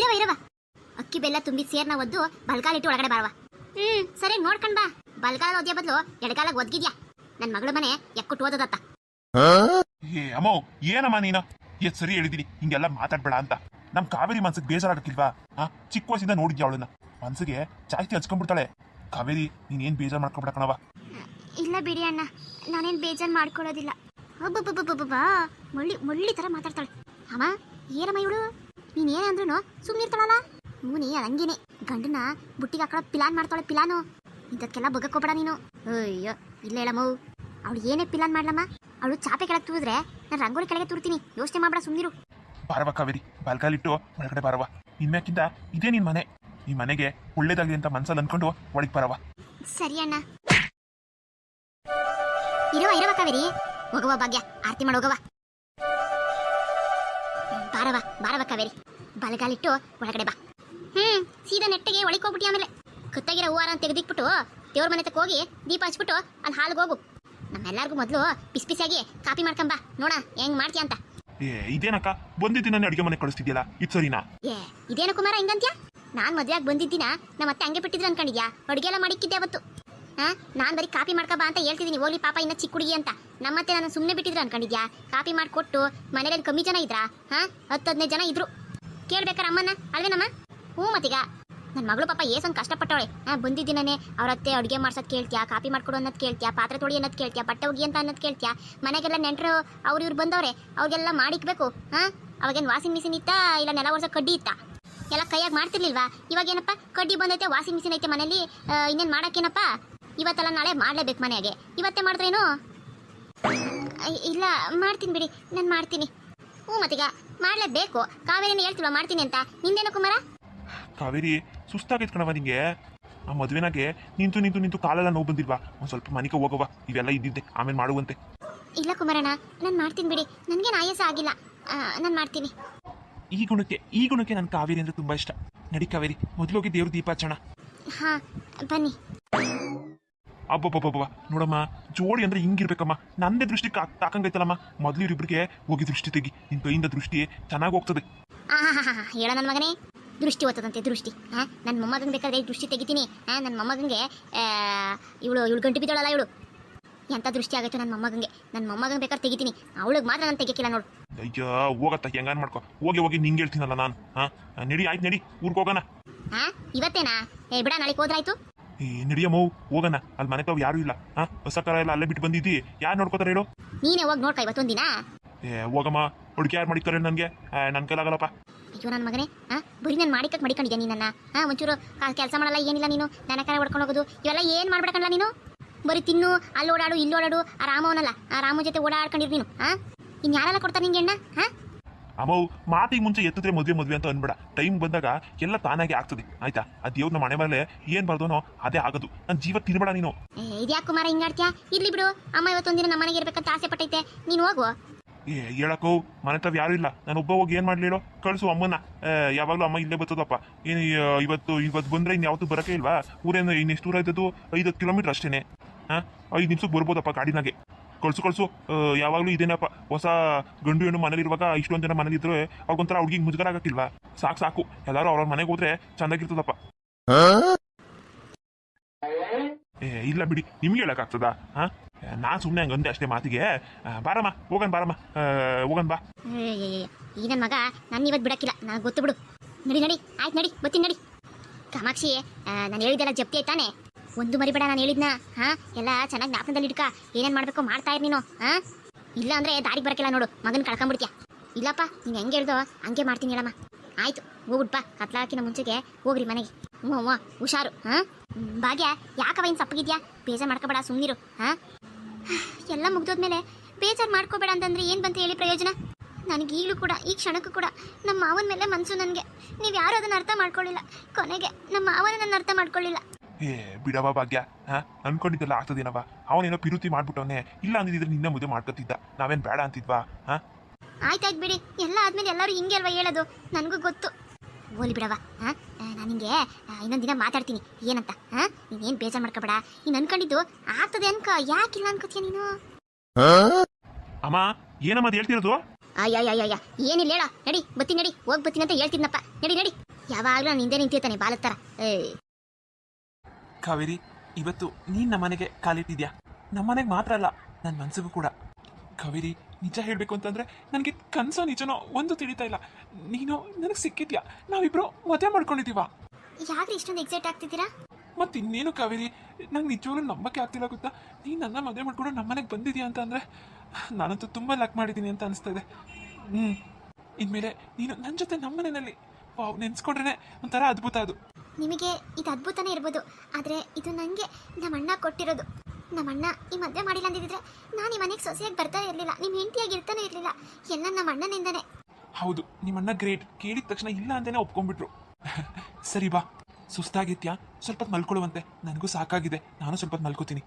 ಇರವ ಅಕ್ಕಿ ಬೆಲ್ಲ ತುಂಬಿ ಸೇರ್ನ ಒದ್ದು ಬಲ್ಗಾಲಿಟ್ಟು ಒಳಗಡೆ ಬಾರವ. ಸರಿ ನೋಡ್ಕೊಂಡ್ ಬಾ. ಬಲ್ಗಾಲ ಓದಿಯ ಬದಲು ಎಡಗಾಲಾಗ ಒದ್ಗಿದ್ಯಾ. ನನ್ ಮಗಳ ಮನೆ ಎಕ್ಕುಟ್ಟು ಓದದತ್ತ. ಅಮ್ಮ ಏನಮ್ಮ ನೀನ ಸರಿ ಹೇಳಿದೀನಿ ಹಿಂಗೆಲ್ಲ ಮಾತಾಡ್ಬೇಡ ಅಂತ. ನಮ್ ಕಾವೇರಿ ಮನ್ಸಿಗೆ ಬೇಜಾರಾಗಕ್ಕಿಲ್ವಾ? ಚಿಕ್ಕ ವಯಸ್ಸಿಂದ ನೋಡಿದ್ಯಾ ಅವಳನ್ನ, ಮನ್ಸಿಗೆ ಜಾಸ್ತಿ ಹಚ್ಕೊಂಡ್ಬಿಡ್ತಾಳೆ. ಕಾವೇರಿ ನೀನೇನ್ ಬೇಜಾರ್ ಮಾಡ್ಕೊಬಿಡ ಕಣವ. ಇಲ್ಲ ಬಿಡಿ ಅಣ್ಣ, ನಾನೇನ್ ಬೇಜಾರ್ ಮಾಡ್ಕೊಳ್ಳೋದಿಲ್ಲ. ಒಬ್ಬೊಬ್ಬೊಬ್ಬೊಬ್ಬ ಮುಳ್ಳಿ ತರ ಮಾತಾಡ್ತಾಳೆ. ಅಮ್ಮ ಏನಮ್ಮ ಇವಳು, ನೀನ್ ಏನಂದ್ರೂ ಸುಮ್ಮನಿರ್ತಾಳಲ್ಲ. ನೀ ಹಂಗೇನೆ ಗಂಡನ ಬುಟ್ಟಿಗೆ ಹಾಕೊಳ್ಳೋ ಪಿಲಾನ್ ಮಾಡ್ತಾಳೆ. ಪಿಲಾನು ಇಂಥದ್ಕೆಲ್ಲ ಬಗ್ಗಕ್ಕೋಬೇಡ ನೀನು. ಅಯ್ಯೋ ಇಲ್ಲ ಹೇಳಮ್ಮ, ಅವಳು ಏನೇ ಪಿಲಾನ್ ಮಾಡ್ಲಮ್ಮ. ಅವಳು ಚಾಪೆ ಕೆಳಗೆ ತೂರಿದ್ರೆ ನಾನು ರಂಗೋಲಿ ಕೆಳಗೆ ತೂರ್ತೀನಿ. ಯೋಚನೆ ಮಾಡ್ಬೇಡ, ಸುಮ್ಮನಿರು. ಬಾರವ ಕಾವೇರಿ, ಬಲ್ಗಾಲಿಟ್ಟು ಒಳಗಡೆ ಬಾರವ. ಇನ್ಮ್ಯಾಕಿಂದ ಇದೇ ನಿನ್ ಮನೆ. ಈ ಮನೆಗೆ ಒಳ್ಳೇದಾಗ್ಲಿ ಅಂತ ಮನ್ಸಲ್ಲಿ ಅನ್ಕೊಂಡು ಒಳಗೆ ಬರವ. ಸರಿ ಅಣ್ಣ. ಇರವ ಕಾವೇರಿ, ಹೋಗವ ಭಾಗ್ಯ, ಆರತಿ ಮಾಡೋಗವ. ಬಾರವ ಕಾವೇರಿ, ಬಲಗಾಲಿಟ್ಟು ಒಳಗಡೆ ಬಾ. ಸೀದಾ ನೆಟ್ಟಿಗೆ ಒಳಗೆ ಹೋಗ್ಬಿಟ್ಟಿ. ಆಮೇಲೆ ಕತ್ತಾಗಿರೋ ಹೂವಾರ ಅಂತ ತೆಗೆದಿಕ್ಬಿಟ್ಟು ದೇವ್ರ ಮನೆ ತಕ್ಕ ಹೋಗಿ ದೀಪ ಹಚ್ಬಿಟ್ಟು ಅಲ್ಲಿ ಹಾಲ್ಗೆ ಹೋಗು. ನಮ್ಮೆಲ್ಲರಿಗೂ ಮೊದಲು ಬಿಸಿಯಾಗಿ ಕಾಪಿ ಮಾಡ್ಕೊಂಬಾ, ನೋಡ ಹೆಂಗ್ ಮಾಡ್ತೀಯ ಅಂತ. ಇದೇನಕ್ಕ ಬಂದಿದ್ದೀನ ಅಡುಗೆ ಮನೆ ಕಳಿಸ್ತಿದ್ಯಲ್ಲ, ಇದು ಸರಿನಾ? ಇದೇನು ಕುಮಾರ ಹಿಂಗಂತ್ಯಾ? ನಾನ್ ಮದ್ವೆಯಾಗಿ ಬಂದಿದ್ದೀನ ನಮ್ಮತ್ತೆ ಹಂಗೆ ಬಿಟ್ಟಿದ್ರು ಅನ್ಕೊಂಡಿದ್ಯಾ? ಅಡುಗೆ ಎಲ್ಲ ಮಾಡಿಕ್ಕಿದ್ದೆ ಅವತ್ತು. ನಾನ್ ಬರೀ ಕಾಪಿ ಮಾಡ್ಕೊಬಾ ಅಂತ ಹೇಳ್ತಿದ್ದೀನಿ. ಹೋಗ್ಲಿ ಪಾಪ ಇನ್ನ ಚಿಕ್ಕ ಹುಡುಗಿ ಅಂತ. ನಮ್ಮತ್ತೆ ನಾನು ಸುಮ್ಮನೆ ಬಿಟ್ಟಿದ್ರು ಅನ್ಕೊಂಡಿದ್ಯಾ? ಕಾಪಿ ಮಾಡಿಕೊಟ್ಟು ಮನೇಲಿ ಕಮ್ಮಿ ಜನ ಇದ್ರಾ? 10-15 ಜನ ಇದ್ರು. ಕೇಳ್ಬೇಕಾರ ಅಮ್ಮನ ಅಲ್ವೇನಮ್ಮ? ಮತ್ತೀಗ ನನ್ನ ಮಗಳು ಪಾಪ ಏಸೊಂದು ಕಷ್ಟಪಟ್ಟವಳೆ. ಬಂದಿದ್ದೀನೇ ಅವ್ರತ್ತೆ ಅಡುಗೆ ಮಾಡ್ಸೋದು ಕೇಳ್ತೀಯಾ, ಕಾಪಿ ಮಾಡ್ಕೊಡು ಅನ್ನೋದು ಕೇಳ್ತೀಯಾ, ಪಾತ್ರೆ ತೊಳಿ ಅನ್ನೋದು ಕೇಳ್ತೀಯಾ, ಬಟ್ಟೆ ಒಗಿ ಅಂತ ಅನ್ನೋದು ಕೇಳ್ತೀಯಾ. ಮನೆಗೆಲ್ಲ ನೆಂಟರು ಅವ್ರು ಇವ್ರು ಬಂದವ್ರೆ, ಅವ್ರಿಗೆಲ್ಲ ಮಾಡಿಕ್ಬೇಕು. ಅವಾಗೇನು ವಾಷಿಂಗ್ ಮಿಷಿನ್ ಇತ್ತಾ ಇಲ್ಲ ನೆಲ ಒರೆಸೋ ಕಡ್ಡಿ ಇತ್ತಾ? ಎಲ್ಲ ಕೈಯಾಗಿ ಮಾಡ್ತಿರ್ಲಿಲ್ವಾ? ಇವಾಗೇನಪ್ಪ ಕಡ್ಡಿ ಬಂದೈತೆ, ವಾಷಿಂಗ್ ಮಿಷಿನ್ ಐತೆ ಮನೇಲಿ, ಇನ್ನೇನು ಮಾಡೋಕ್ಕೇನಪ್ಪ? ಇವತ್ತೆಲ್ಲ ನಾಳೆ ಮಾಡಲೇಬೇಕು ಮನೆಯಾಗೆ. ಇವತ್ತೇ ಮಾಡಿದ್ರೇನು? ಇಲ್ಲ ಮಾಡ್ತೀನಿ ಬಿಡಿ, ನಾನು ಮಾಡ್ತೀನಿ. ಮತ್ತೀಗ ಮಾಡಲೇಬೇಕು. ಕಾವೇರಿನ ಹೇಳ್ತಿಲ್ವ ಮಾಡ್ತೀನಿ ಅಂತ. ನಿಂದೇನು ಕುಮಾರ? ಕಾವೇರಿ ಸುಸ್ತಾಗೈತ್ ಕಣವ ನಿಂಗೆ. ಆ ಮದುವೆನಾಗೆ ನಿಂತು ಕಾಲೆಲ್ಲ ನೋವು ಬಂದಿಲ್ವಾ? ಒಂದು ಸ್ವಲ್ಪ ಮನೆಗೆ ಹೋಗವ. ಇವೆಲ್ಲ ಇದ್ದಿದ್ದೆ, ಆಮೇಲೆ ಮಾಡುವಂತೆ. ಇಲ್ಲ ಕುಮಾರಣ್ಣ, ನಾನು ಮಾಡ್ತೀನಿ ಬಿಡಿ. ನನಗೇನು ಆಯಾಸ ಆಗಿಲ್ಲ, ನಾನು ಮಾಡ್ತೀನಿ. ಈ ಗುಣಕ್ಕೆ ನನ್ನ ಕಾವೇರಿ ಅಂದ್ರೆ ತುಂಬಾ ಇಷ್ಟ. ನಡಿ ಕಾವೇರಿ, ಮೊದಲೋಗಿ ದೇವ್ರ ದೀಪ ಹಚ್ಚೋಣ. ಹಾ ಬನ್ನಿ. ಅಬ್ಬಬ್ಬಬ್ಬ ನೋಡಮ್ಮ, ಜೋಡಿ ಅಂದ್ರೆ ಹಿಂಗಿರ್ಬೇಕಮ್ಮ. ನಂದೇ ದೃಷ್ಟಿ ತಾಕಂಗೈತಲ್ಲಮ್ಮ. ಮೊದಲು ಇವ್ರಿಬ್ರಿಗೆ ಹೋಗಿ ದೃಷ್ಟಿ ತೆಗಿ. ನಿನ್ ಕೈಯಿಂದ ದೃಷ್ಟಿ ಚೆನ್ನಾಗಿ ಹೋಗ್ತದೆ. ಹೇಳ ನನ್ನ ಮಗನೇ, ದೃಷ್ಟಿ ಓದ್ತದಂತೆ ದೃಷ್ಟಿ. ನನ್ನ ಮೊಮ್ಮಗಂಗೆ ಬೇಕಾದ್ರೆ ದೃಷ್ಟಿ ತೆಗಿತೀನಿ. ನನ್ನ ಮೊಮ್ಮಗಂಗೆ ಇವಳು ಗಂಟು ಬಿದ್ದೋಳಲ್ಲ, ಇವಳು ಎಂಥ ದೃಷ್ಟಿ ಆಗೈತೆ ನನ್ನ ಮೊಮ್ಮಗಂಗೆ ಬೇಕಾದ್ರೆ ತೆಗಿತೀನಿ. ಅವಳಿಗೆ ಮಾತ್ರ ನಾನು ತೆಗಿಯಕ್ಕಿಲ್ಲ ನೋಡು. ಅಯ್ಯೋ ಹೋಗತ್ತ, ಹೆಂಗಾನ್ ಮಾಡ್ಕೊ. ಹೋಗಿ ನಿಂಗೆ ಹೇಳ್ತೀನಲ್ಲ ನಾನು. ನಡಿ ಆಯ್ತು, ನಡಿ ಊರ್ಗೆ ಹೋಗೋಣ. ಇವತ್ತೇನಾ? ಬಿಡ, ನಾಳೆ ಹೋದ್ರಾಯ್ತು. ನಡಿಯಮ್ಮ ಹೋಗೋಣ. ಅಲ್ಲಿ ಮನೆ ತಾವು ಯಾರು ಇಲ್ಲ. ಹೊಸಕರ ಎಲ್ಲ ಅಲ್ಲೇ ಬಿಟ್ಟು ಬಂದಿದ್ದಿ, ಯಾರು ನೋಡ್ಕೋತಾರೆ ಹೇಳು? ನೀನೇ ಹೋಗಿ ನೋಡ್ಕ ಇವತ್ತೊಂದಿನ. ಹೋಗಮ್ಮ, ಹುಡುಗಿ ಯಾರು ಮಾಡಿತಾರೆ ನನಗೆ? ನನ್ನ ಕೈಲಾಗಲ್ಲಪ್ಪ. ಅಯ್ಯೋ ನನ್ನ ಮಗನೇ, ಬರೀ ನಾನು ಮಾಡಿಕೊಂಡಿದ್ದೆ ನೀನನ್ನ. ಒಂಚೂರು ಕೆಲಸ ಮಾಡಲ್ಲ, ಏನಿಲ್ಲ ನೀನು. ನನ್ನ ಕಡೆ ಹೊಡ್ಕೊಂಡು ಹೋಗೋದು ಇವೆಲ್ಲ ಏನು ಮಾಡ್ಬೇಕಲ್ಲ ನೀನು. ಬರೀ ತಿನ್ನು, ಅಲ್ಲಿ ಓಡಾಡು ಇಲ್ಲಿ ಓಡಾಡು. ಆ ರಾಮವನಲ್ಲ, ಆ ರಾಮ ಜೊತೆ ಓಡಾಡ್ಕೊಂಡಿರು ನೀನು. ಇನ್ನು ಯಾರೆಲ್ಲ ಕೊಡ್ತಾರೆ ನಿಂಗೆ ಎಣ್ಣ? ಅಮ್ಮವು ಮಾತಿಗೆ ಮುಂಚೆ ಎತ್ತಿದ್ರೆ ಮದುವೆ ಅಂತ ಅನ್ಬೇಡ. ಟೈಮ್ ಬಂದಾಗ ಎಲ್ಲ ತಾನಾಗೆ ಆಗ್ತದೆ, ಆಯ್ತಾ? ಆ ದೇವ್ರನ್ನ ಮನೆ ಮೇಲೆ ಏನ್ ಬರ್ದೋನೋ ಅದೇ ಆಗೋದು. ನನ್ನ ಜೀವ ತಿನ್ಬೇಡ ನೀನು. ಇದ್ಯಾಕೆ ಕುಮಾರ ಹಿಂಗಾಡ್ತೀಯಾ? ಇರ್ಲಿ ಬಿಡು, ಅಮ್ಮ ಇವತ್ತೊಂದಿನ ನಮ್ಮ ಮನೆಗೆ ಇರ್ಬೇಕಂತ ಆಸೆ ಪಟ್ಟೈತೆ. ನೀನು ಹೋಗು. ಹೇಳಕ್ಕೋ, ಮನೆ ತಾವ್ ಯಾರು ಇಲ್ಲ. ನಾನು ಒಬ್ಬ ಹೋಗಿ ಏನ್ ಮಾಡ್ಲಿ ಹೇಳೋ? ಕಳ್ಸು ಅಮ್ಮನ. ಯಾವಾಗಲೂ ಅಮ್ಮ ಇಲ್ಲೇ ಬರ್ತದಪ್ಪ. ಏನು ಇವತ್ತು ಬಂದ್ರೆ ಇನ್ನು ಯಾವತ್ತೂ ಬರಕ್ಕೆ ಇಲ್ವಾ? ಊರೇನು ಇನ್ನೆಷ್ಟು ದೂರ ಇದ್ದದ್ದು? 5 ಕಿಲೋಮೀಟರ್ ಅಷ್ಟೇನೆ. 5 ನಿಮಿಷಕ್ಕೆ ಬರ್ಬೋದಪ್ಪ ಗಾಡಿನಾಗೆ. ಕಳ್ಸು. ಯಾವಾಗಲೂ ಇದೇನಪ್ಪ, ಹೊಸ ಗಂಡು ಹೆಣ್ಣು ಮನೇಲಿ ಇರುವಾಗ ಇಷ್ಟೊಂದು ಜನ ಮನೇಲಿ ಇದ್ರೆ ಅವ್ರಿಗೊಂಥರ ಹುಡುಗಿಗೆ ಮುಜುಗರ ಆಗಕ್ಕಿಲ್ವಾ? ಸಾಕು. ಎಲ್ಲಾರು ಅವ್ರ ಮನೆಗೆ ಹೋದ್ರೆ ಚಂದಾಗಿರ್ತದಪ್ಪ. ಇಲ್ಲ ಬಿಡಿ, ನಿಮ್ಗೆ ಹೇಳಕ್ಕಾಗ್ತದ? ನಾನ್ ಸುಮ್ಮನೆ ಹಂಗಂದೆ ಅಷ್ಟೇ ಮಾತಿಗೆ. ಬಾರಮ್ಮ ಹೋಗನ್ ಬಾ. ಈ ನನ್ನ ಮಗ ನನ್ನ ಇವತ್ತು ಬಿಡಕ್ಕಿಲ್ಲ, ನನಗೆ ಗೊತ್ತು ಬಿಡು. ನಡಿ ಆಯ್ತು, ನಡಿ ಬರ್ತೀನಿ, ನಡಿ. ಕಾಮಾಕ್ಷಿ, ನಾನು ಹೇಳಿದ್ದೆಲ್ಲ ಜಪ್ತಿ ಆಯ್ತಾನೆ? ಒಂದು ಮರಿಬೇಡ ನಾನು ಹೇಳಿದ್ನ. ಎಲ್ಲ ಚೆನ್ನಾಗಿ ಜ್ಞಾಪನದಲ್ಲಿ ಇಡ್ಕ. ಏನೇನು ಮಾಡಬೇಕು ಮಾಡ್ತಾ ಇರ್ ನೀನು. ಇಲ್ಲ ಅಂದ್ರೆ ದಾರಿಗೆ ಬರಕಿಲ್ಲ ನೋಡು, ಮಗನ ಕಳ್ಕೊಂಬಿಡ್ತೀಯ. ಇಲ್ಲಪ್ಪ, ನೀನು ಹೆಂಗೆ ಹೇಳ್ದೋ ಹಂಗೆ ಮಾಡ್ತೀನಿ ಹೇಳಮ್ಮ. ಆಯ್ತು ಹೋಗ್ಬಿಡ್ಪಾ, ಕತ್ಲಾಕಿನ ಮುಂಚೆಗೆ ಹೋಗ್ರಿ ಮನೆಗೆ. ಹ್ಞೂ ಹುಷಾರು. ಭಾಗ್ಯ, ಯಾಕವ ಇನ್ನು ಸಪ್ಪಗಿದ್ಯಾ? ಬೇಜಾರು ಮಾಡ್ಕೋಬೇಡ, ಸುಮ್ಮನಿರು. ಎಲ್ಲ ಮುಗ್ದೋದ್ಮೇಲೆ ಬೇಜಾರು ಮಾಡ್ಕೋಬೇಡ ಅಂತಂದ್ರೆ ಏನು ಬಂತ ಹೇಳಿ ಪ್ರಯೋಜನ? ನನಗೆ ಈಗಲೂ ಕೂಡ, ಈ ಕ್ಷಣಕ್ಕೂ ಕೂಡ ನಮ್ಮ ಮಾವನ ಮೇಲೆ ಮನಸ್ಸು ನನಗೆ. ನೀವು ಯಾರು ಅದನ್ನು ಅರ್ಥ ಮಾಡ್ಕೊಳ್ಳಿಲ್ಲ. ಕೊನೆಗೆ ನಮ್ಮ ಮಾವನ ನನ್ನ ಅರ್ಥ ಮಾಡ್ಕೊಳ್ಳಿಲ್ಲ. ಬಿಡವ ಭಾಗ್ಯ, ಅನ್ಕೊಂಡಿದ್ದೆಲ್ಲ ಆಗ್ತದೇನವ. ಅವನೇನೋ ಪಿರುತಿ ಮಾಡ್ಬಿಟ್ಟವನೇ. ಇಲ್ಲ ಅಂದಿದ್ರೆ ನಿನ್ನೆ ಮದುವೆ ಮಾಡ್ಕೊತಿದ್ದ. ನಾವೇನು ಬೇಡ ಅಂತಿದ್ವಾ? ಆಯ್ತಾಯ್ತು ಬಿಡಿ, ಎಲ್ಲ ಆದ್ಮೇಲೆ ಎಲ್ಲರೂ ಹಿಂಗೆ ಅಲ್ವಾ ಹೇಳೋದು? ನನಗೂ ಗೊತ್ತು. ಓಲಿ ಬಿಡವ, ನಾನು ನಿಂಗೆ ಇನ್ನೊಂದು ದಿನ ಮಾತಾಡ್ತೀನಿ ಏನಂತ. ನೀನೇನು ಬೇಜಾರು ಮಾಡ್ಕೋಬೇಡ. ನೀನು ಅನ್ಕೊಂಡಿದ್ದು ಆಗ್ತದೆ ಅನ್ಕೋ, ಯಾಕಿಲ್ಲ ಅನ್ಕೋತೀಯ ನೀನು? ಅಮ್ಮ ಏನಮ್ಮ ಅದು ಹೇಳ್ತಿರೋದು? ಅಯ್ಯ ಏನಿಲ್ಲ ಹೇಳ, ನಡಿ ಬತ್ತೀನಿ, ನಡಿ ಹೋಗಿ ಬತ್ತೀನಿ ಅಂತ ಹೇಳ್ತಿದ್ನಪ್ಪ. ನಡಿ ನಡಿ, ಯಾವಾಗಲೂ ನಾನು ಹಿಂದೆ ನಿಂತಿರ್ತಾನೆ ಬಾಲದ ಥರ. ಕಾವೇರಿ, ಇವತ್ತು ನೀನು ನಮ್ಮನೆಗೆ ಕಾಲಿಟ್ಟಿದ್ಯಾ. ನಮ್ಮನೆಗೆ ಮಾತ್ರ ಅಲ್ಲ, ನನ್ನ ಮನಸ್ಸಿಗೂ ಕೂಡ. ಕಾವೇರಿ, ನಿಜ ಹೇಳಬೇಕು ಅಂತಂದರೆ ನನಗೆ ಕನಸೋ ನಿಜನೋ ಒಂದು ತಿಳಿತಾ ಇಲ್ಲ. ನೀನು ನನಗೆ ಸಿಕ್ಕಿದ್ಯಾ, ನಾವಿಬ್ಬರು ಮದುವೆ ಮಾಡ್ಕೊಂಡಿದ್ದೀವ. ಯಾಕ್ರಿ ಇಷ್ಟೊಂದು ಎಕ್ಸೈಟ್ ಆಗ್ತಿದ್ದೀರಾ? ಮತ್ತು ಇನ್ನೇನು ಕಾವೇರಿ, ನಂಗೆ ನಿಜವಾಗ್ಲೂ ನಂಬಕ್ಕೆ ಆಗ್ತಿಲ್ಲ ಗೊತ್ತಾ. ನೀನು ನನ್ನ ಮದುವೆ ಮಾಡ್ಕೊಂಡು ನಮ್ಮನೆಗೆ ಬಂದಿದ್ಯಾ ಅಂತ ಅಂದರೆ ನಾನಂತೂ ತುಂಬ ಲಕ್ ಮಾಡಿದ್ದೀನಿ ಅಂತ ಅನಿಸ್ತಾ ಇದೆ. ಇನ್ಮೇಲೆ ನೀನು ನನ್ನ ಜೊತೆ ನಮ್ಮನೆಯಲ್ಲಿ ನೆನೆಸ್ಕೊಂಡ್ರೆ ಒಂಥರ ಅದ್ಭುತ. ಅದು ನಿಮಗೆ ಇದು ಅದ್ಭುತನೇ ಇರ್ಬೋದು, ಆದರೆ ಇದು ನನಗೆ ನಮ್ಮ ಅಣ್ಣ ಕೊಟ್ಟಿರೋದು. ನಮ್ಮ ಅಣ್ಣ ಈ ಮದುವೆ ಮಾಡಿಲ್ಲ ಅಂದಿದ್ರೆ ನಾನು ಈ ಮನೆಗೆ ಸೊಸೆಯಾಗಿ ಬರ್ತಾ ಇರಲಿಲ್ಲ, ನಿಮ್ಮ ಹೆಂಡತಿಯಾಗಿ ಇರ್ತಾನೆ ಇರಲಿಲ್ಲ. ಎಲ್ಲ ನಮ್ಮ ಅಣ್ಣನಿಂದನೇ. ಹೌದು, ನಿಮ್ಮಣ್ಣ ಗ್ರೇಟ್. ಕೇಳಿದ ತಕ್ಷಣ ಇಲ್ಲ ಅಂತಲೇ ಒಪ್ಕೊಂಡ್ಬಿಟ್ರು. ಸರಿ ಬಾ, ಸುಸ್ತಾಗಿತ್ಯಾ? ಸ್ವಲ್ಪ ಮಲ್ಕೊಳ್ಳುವಂತೆ. ನನಗೂ ಸಾಕಾಗಿದೆ, ನಾನು ಸ್ವಲ್ಪ ಮಲ್ಕೋತೀನಿ.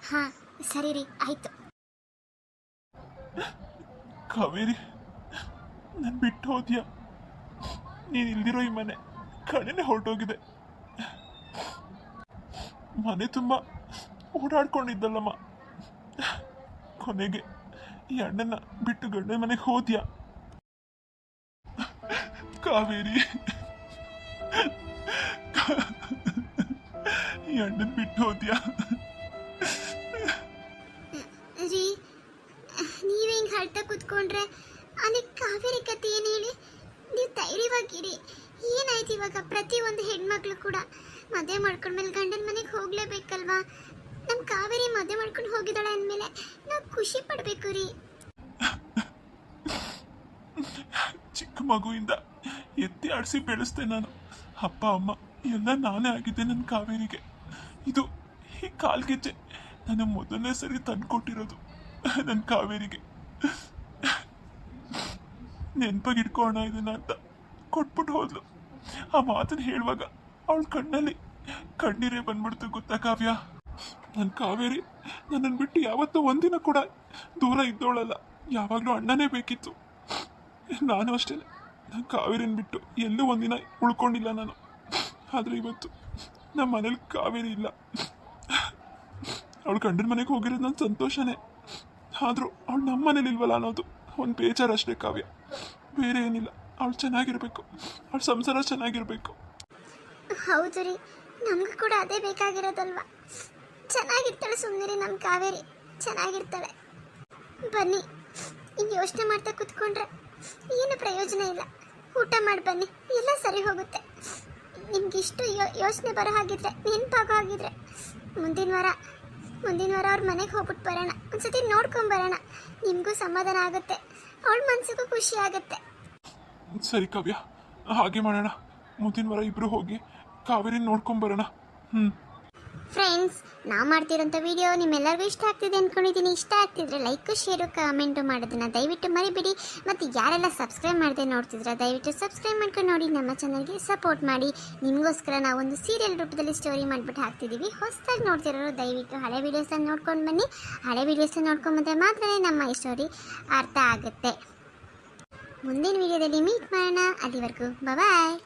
ಹಾಂ ಸರಿ ರೀ, ಆಯಿತು. ಕಾವೇರಿ, ನಾನು ಬಿಟ್ಟು ಹೋದ್ಯಾ? ನೀನು ಇಲ್ದಿರೋ ಈ ಮನೆ ಕಡೆನೇ ಹೊರಟೋಗಿದೆ. ಮನೆ ತುಂಬ ಓಡಾಡ್ಕೊಂಡಿದ್ದಲ್ಲಮ್ಮ, ಕೊನೆಗೆ ಈ ಅಣ್ಣನ ಬಿಟ್ಟು ಗಂಡನ ಮನೆಗೆ ಹೋದ್ಯಾ? ಕಾವೇರಿ, ಈ ಅಣ್ಣನ ಬಿಟ್ಟು ಹೋದ್ಯಾ? ರೀ, ನೀವೇ ಹಿಂಗೆ ಹಳ್ತಾ ಕೂತ್ಕೊಂಡ್ರೆ ಅಲ್ಲಿ ಕಾವೇರಿ ಕತೆ ಏನು ಹೇಳಿ? ನೀವು ಧೈರ್ಯವಾಗಿರಿ. ಏನಾಯ್ತು ಇವಾಗ? ಪ್ರತಿಯೊಂದು ಹೆಣ್ಮಕ್ಳು ಕೂಡ ಮದುವೆ ಮಾಡ್ಕೊಂಡ್ಮೇಲೆ ಗಂಡನ ಮನೆಗೆ ಹೋಗ್ಲೇಬೇಕಲ್ವಾ? ನಮ್ಮ ಕಾವೇರಿ ಮದುವೆ ಮಾಡ್ಕೊಂಡು ಹೋಗಿದ್ದಾಳೆ ಅಂದಮೇಲೆ ನಾವು ಖುಷಿ ಪಡಬೇಕು ರೀ. ಚಿಕ್ಕ ಮಗುವಿಂದ ಎತ್ತಿ ಆಡಿಸಿ ಬೆಳೆಸ್ದೆ ನಾನು. ಅಪ್ಪ ಅಮ್ಮ ಎಲ್ಲ ನಾನೇ ಆಗಿದ್ದೆ ನನ್ನ ಕಾವೇರಿಗೆ. ಇದು ಈ ಕಾಲ್ಗೆಜ್ಜೆ ನನ್ನ ಮೊದಲನೇ ಸರಿ ತಂದುಕೊಟ್ಟಿರೋದು ನನ್ನ ಕಾವೇರಿಗೆ. ನೆನಪಾಗಿ ಇಟ್ಕೋಣ ಇದನ್ನ ಅಂತ ಕೊಟ್ಬಿಟ್ಟು ಹೋದ್ಲು. ಆ ಮಾತನ್ನು ಹೇಳುವಾಗ ಅವಳ ಕಣ್ಣಲ್ಲಿ ಕಣ್ಣೀರೇ ಬಂದ್ಬಿಡ್ತು ಗೊತ್ತಾ ಕಾವ್ಯ. ನನ್ನ ಕಾವೇರಿ ನನ್ನನ್ನು ಬಿಟ್ಟು ಯಾವತ್ತೂ ಒಂದಿನ ಕೂಡ ದೂರ ಇದ್ದವಳಲ್ಲ, ಯಾವಾಗಲೂ ಅಣ್ಣನೇ ಬೇಕಿತ್ತು. ನಾನು ಅಷ್ಟೇ, ನನ್ನ ಕಾವೇರಿನ ಬಿಟ್ಟು ಎಲ್ಲೂ ಒಂದಿನ ಉಳ್ಕೊಂಡಿಲ್ಲ ನಾನು. ಆದರೆ ಇವತ್ತು ನಮ್ಮ ಮನೇಲಿ ಕಾವೇರಿ ಇಲ್ಲ. ಅವಳು ಗಂಡನ ಮನೆಗೆ ಹೋಗಿರೋದು ನನ್ನ ಸಂತೋಷನೇ, ಆದರೂ ಅವಳು ನಮ್ಮ ಮನೇಲಿ ಇಲ್ವಲ್ಲ ಅನ್ನೋದು ಒಂದು ಬೇಜಾರಷ್ಟೇ ಕಾವ್ಯ, ಬೇರೆ ಏನಿಲ್ಲ. ಅವಳು ಚೆನ್ನಾಗಿರ್ಬೇಕು, ಅವಳ ಸಂಸಾರ ಚೆನ್ನಾಗಿರ್ಬೇಕು. ಹೌದು ರೀ, ನಮಗೂ ಕೂಡ ಅದೇ ಬೇಕಾಗಿರೋದಲ್ವಾ. ಚೆನ್ನಾಗಿರ್ತಾಳೆ, ಸುಮ್ಮನೆ ನಮ್ಮ ಕಾವೇರಿ ಚೆನ್ನಾಗಿರ್ತಾಳೆ. ಬನ್ನಿ, ಹಿಂಗೆ ಯೋಚನೆ ಮಾಡ್ತಾ ಕೂತ್ಕೊಂಡ್ರೆ ಏನು ಪ್ರಯೋಜನ ಇಲ್ಲ. ಊಟ ಮಾಡಿ ಬನ್ನಿ, ಎಲ್ಲ ಸರಿ ಹೋಗುತ್ತೆ. ನಿಮ್ಗಿಷ್ಟು ಯೋಚನೆ ಬರೋ ಹಾಗಿದ್ರೆ, ನೆನಪಾಗೋ ಹಾಗಿದ್ರೆ ಮುಂದಿನ ವಾರ ಅವ್ರ ಮನೆಗೆ ಹೋಗ್ಬಿಟ್ಟು ಬರೋಣ. ಒಂದ್ಸತಿ ನೋಡ್ಕೊಂಬರೋಣ, ನಿಮಗೂ ಸಮಾಧಾನ ಆಗುತ್ತೆ, ಅವಳ ಮನಸ್ಸಿಗೂ ಖುಷಿ ಆಗುತ್ತೆ. ಸರಿ ಕಾವ್ಯ, ಹಾಗೆ ಮಾಡೋಣ. ಮುಂದಿನ ವಾರ ಇಬ್ರು ಹೋಗಿ ಕಾವೇರಿ ನೋಡ್ಕೊಂಬರೋಣ. ಫ್ರೆಂಡ್ಸ್, ನಾವು ಮಾಡ್ತಿರೋಂಥ ವಿಡಿಯೋ ನಿಮ್ಮೆಲ್ಲರಿಗೂ ಇಷ್ಟ ಆಗ್ತಿದೆ ಅಂದ್ಕೊಂಡಿದ್ದೀನಿ. ಇಷ್ಟ ಆಗ್ತಿದ್ರೆ ಲೈಕ್, ಶೇರು, ಕಾಮೆಂಟು ಮಾಡೋದನ್ನು ದಯವಿಟ್ಟು ಮರಿಬೇಡಿ. ಮತ್ತು ಯಾರೆಲ್ಲ ಸಬ್ಸ್ಕ್ರೈಬ್ ಮಾಡದೆ ನೋಡ್ತಿದ್ರೆ ದಯವಿಟ್ಟು ಸಬ್ಸ್ಕ್ರೈಬ್ ಮಾಡ್ಕೊಂಡು ನೋಡಿ, ನಮ್ಮ ಚಾನಲ್ಗೆ ಸಪೋರ್ಟ್ ಮಾಡಿ. ನಿಮಗೋಸ್ಕರ ನಾವೊಂದು ಸೀರಿಯಲ್ ರೂಪದಲ್ಲಿ ಸ್ಟೋರಿ ಮಾಡಿಬಿಟ್ಟು ಹಾಕ್ತಿದ್ದೀವಿ. ಹೊಸದಾಗಿ ನೋಡ್ತಿರೋರು ದಯವಿಟ್ಟು ಹಳೆ ವೀಡಿಯೋಸನ್ನು ನೋಡ್ಕೊಂಡು ಬನ್ನಿ. ಹಳೆ ವೀಡಿಯೋಸನ್ನು ನೋಡ್ಕೊಂಬಂದ್ರೆ ಮಾತ್ರ ನಮ್ಮ ಈ ಸ್ಟೋರಿ ಅರ್ಥ ಆಗುತ್ತೆ. ಮುಂದಿನ ವಿಡಿಯೋದಲ್ಲಿ ಮೀಟ್ ಮಾಡೋಣ. ಅಲ್ಲಿವರೆಗೂ ಬಾಯ್.